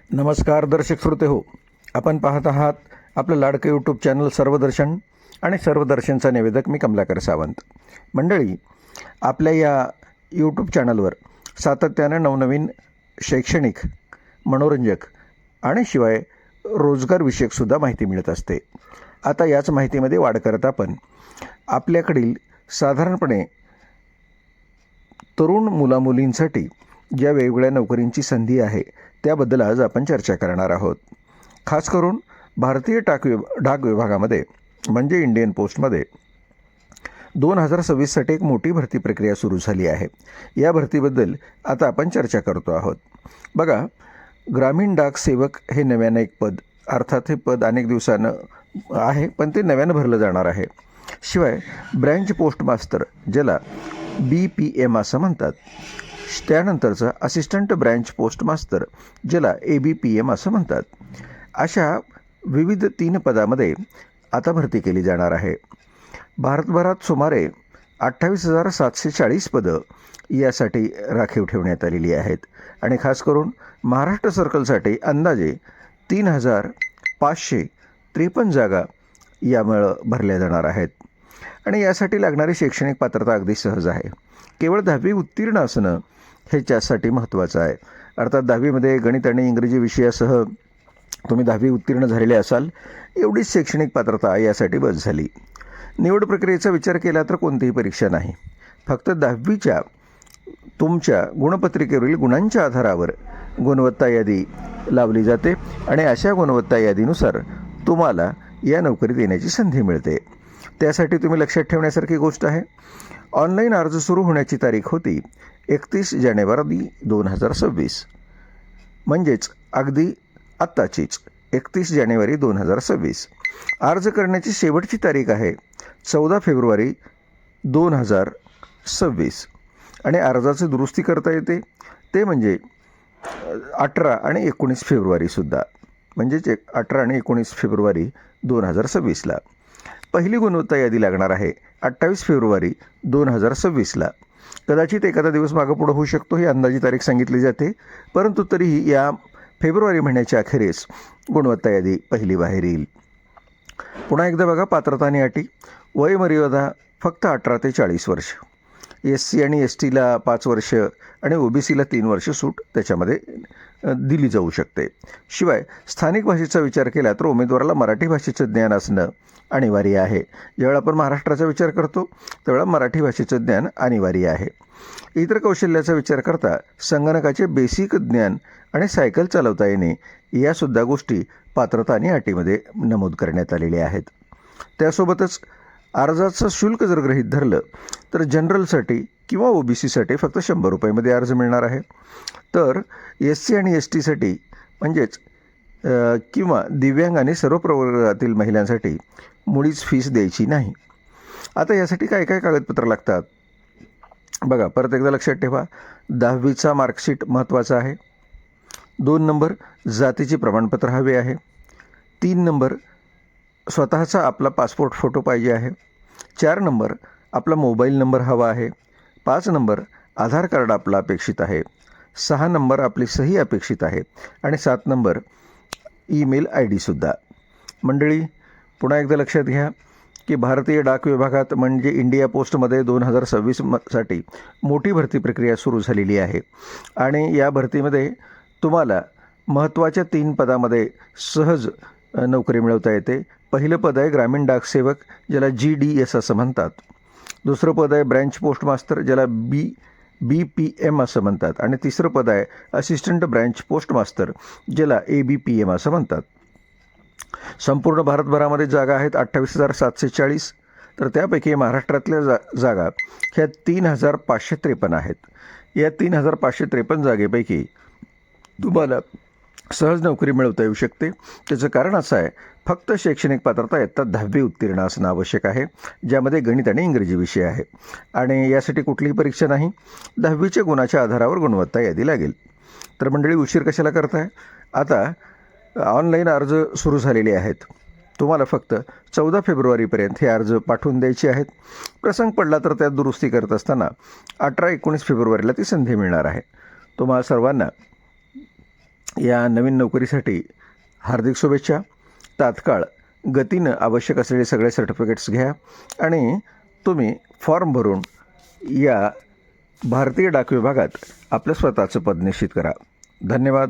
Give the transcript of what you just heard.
नमस्कार दर्शक श्रोते हो, आपण पाहत आहात आपलं लाडकं यूट्यूब चॅनल सर्वदर्शन आणि सर्वदर्शनचा निवेदक मी कमलाकर सावंत. मंडळी, आपल्या या यूट्यूब चॅनलवर सातत्यानं नवनवीन शैक्षणिक, मनोरंजक आणि शिवाय रोजगारविषयकसुद्धा माहिती मिळत असते. आता याच माहितीमध्ये वाढ करत आपण आपल्याकडील साधारणपणे तरुण मुलामुलींसाठी ज्या वेगवेगळ्या नोकरींची संधी आहे त्याबद्दल आज आपण चर्चा करणार आहोत. खास करून भारतीय डाक विभागामध्ये म्हणजे इंडियन पोस्टमध्ये 2026साठी एक मोठी भरती प्रक्रिया सुरू झाली आहे. या भरतीबद्दल आता आपण चर्चा करतो आहोत. बघा, ग्रामीण डाक सेवक हे नव्यानं एक पद, अर्थात हे पद अनेक दिवसानं आहे पण ते नव्यानं भरलं जाणार आहे. शिवाय ब्रँच पोस्ट मास्टर ज्याला BPM असं म्हणतात, त्यानंतरचं असिस्टंट ब्रँच पोस्ट मास्टर ज्याला ABPM असं म्हणतात, अशा विविध 3 पदामध्ये आता भरती केली जाणार आहे. भारतभरात सुमारे 28,740 पदं यासाठी राखीव ठेवण्यात आलेली आहेत आणि खास करून महाराष्ट्र सर्कलसाठी अंदाजे 3,553 जागा यामुळं भरल्या जाणार आहेत. आणि यासाठी लागणारी शैक्षणिक पात्रता अगदी सहज आहे. केवळ 10वी उत्तीर्ण असणं हे त्यासाठी महत्त्वाचं आहे. अर्थात 10वीमध्ये गणित आणि इंग्रजी विषयासह तुम्ही 10वी उत्तीर्ण झालेले असाल एवढीच शैक्षणिक पात्रता यासाठी बस झाली. निवड प्रक्रियेचा विचार केला तर कोणतीही परीक्षा नाही, फक्त 10वीच्या तुमच्या गुणपत्रिकेवरील गुणांच्या आधारावर गुणवत्ता यादी लावली जाते आणि अशा गुणवत्ता यादीनुसार तुम्हाला या नोकरीत येण्याची संधी मिळते. त्यासाठी तुम्ही लक्षात ठेवण्यासारखी गोष्ट आहे, ऑनलाईन अर्ज सुरू होण्याची तारीख होती 31 जानेवारी 2026, म्हणजेच अगदी आत्ताचीच 31 जानेवारी 2026. अर्ज करण्याची शेवटची तारीख आहे 14 फेब्रुवारी 2026 आणि अर्जाची दुरुस्ती करता येते ते म्हणजे 18 आणि 19 फेब्रुवारीसुद्धा, म्हणजेच 18 आणि 19 फेब्रुवारी 2026ला. पहिली गुणवत्ता यादी लागणार आहे 28 फेब्रुवारी 2026ला. कदाचित एखादा दिवस मागं पुढं होऊ शकतो, ही अंदाजी तारीख सांगितली जाते, परंतु तरीही या फेब्रुवारी महिन्याच्या अखेरीस गुणवत्ता यादी पहिली बाहेर येईल. पुन्हा एकदा बघा, पात्रता आणि अटी. वयमर्यादा फक्त 18 ते 40 वर्ष. SC आणि STला 5 वर्ष आणि OBCला 3 वर्ष सूट त्याच्यामध्ये दिली जाऊ शकते. शिवाय स्थानिक भाषेचा विचार केला तर उमेदवाराला मराठी भाषेचं ज्ञान असणं अनिवार्य आहे. ज्यावेळेला आपण महाराष्ट्राचा विचार करतो त्यावेळेला मराठी भाषेचं ज्ञान अनिवार्य आहे. इतर कौशल्याचा विचार करता संगणकाचे बेसिक ज्ञान आणि सायकल चालवता येणे यासुद्धा गोष्टी पात्रता आणि अटीमध्ये नमूद करण्यात आलेल्या आहेत. त्यासोबतच अर्जाचं शुल्क जर गृहीत धरलं तर जनरलसाठी किंवा OBCसाठी फक्त 100 रुपयामध्ये अर्ज मिळणार आहे, तर SC आणि STसाठी म्हणजेच किंवा दिव्यांग आणि सर्व प्रवर्गातील महिलांसाठी मुळीच फीस द्यायची नाही. आता यासाठी काय काय कागदपत्र लागतात बघा, परत एकदा लक्षात ठेवा. 10वीचा मार्कशीट महत्त्वाचा आहे. 2 नंबर जातीचे प्रमाणपत्र हवे आहे. 3 नंबर स्वतःचा आपला पासपोर्ट फोटो पाहिजे आहे. 4 नंबर आपला मोबाईल नंबर हवा आहे. 5 नंबर आधार कार्ड आपला अपेक्षित आहे. 6 नंबर आपली सही अपेक्षित आहे आणि 7 नंबर ईमेल ID सुद्धा. मंडळी, पुन्हा एकदा लक्षात घ्या की भारतीय डाक विभागात म्हणजे इंडिया पोस्टमध्ये 2026साठी मोठी भरती प्रक्रिया सुरू झालेली आहे आणि या भरतीमध्ये तुम्हाला महत्त्वाच्या 3 पदामध्ये सहज नोकरी मिळवता येते. पहिलं पद आहे ग्रामीण डाक सेवक ज्याला GDS असं म्हणतात. दुसरं पद आहे ब्रँच पोस्ट मास्टर ज्याला BPM असं म्हणतात आणि तिसरं पद आहे असिस्टंट ब्रँच पोस्ट मास्टर ज्याला ABPM असं म्हणतात. संपूर्ण भारतभरामध्ये जागा आहेत 28,740, तर त्यापैकी महाराष्ट्रातल्या जागा ह्या 3,553 आहेत. या 3,553 जागेपैकी तुम्हाला सहज नोकरी मिळवता येऊ शकते. त्याचं कारण असं आहे, फक्त शैक्षणिक पात्रता इयत्ता 10वी उत्तीर्ण असणं आवश्यक आहे, ज्यामध्ये गणित आणि इंग्रजी विषय आहे आणि यासाठी कुठलीही परीक्षा नाही. 10वीच्या गुणाच्या आधारावर गुणवत्ता यादी लागेल. तर मंडळी, उशीर कशाला करताय? आता ऑनलाईन अर्ज सुरू झालेले आहेत. तुम्हाला फक्त 14 फेब्रुवारीपर्यंत हे अर्ज पाठवून द्यायचे आहेत. प्रसंग पडला तर त्यात दुरुस्ती करत असताना 18-19 फेब्रुवारीला ती संधी मिळणार आहे. तुम्हाला सर्वांना या नवीन नोकरीसाठी हार्दिक शुभेच्छा. तात्काळ गतीनं आवश्यक असलेले सगळे सर्टिफिकेट्स घ्या आणि तुम्ही फॉर्म भरून या भारतीय डाक विभागात आपलं स्वतःचं पद निश्चित करा. धन्यवाद.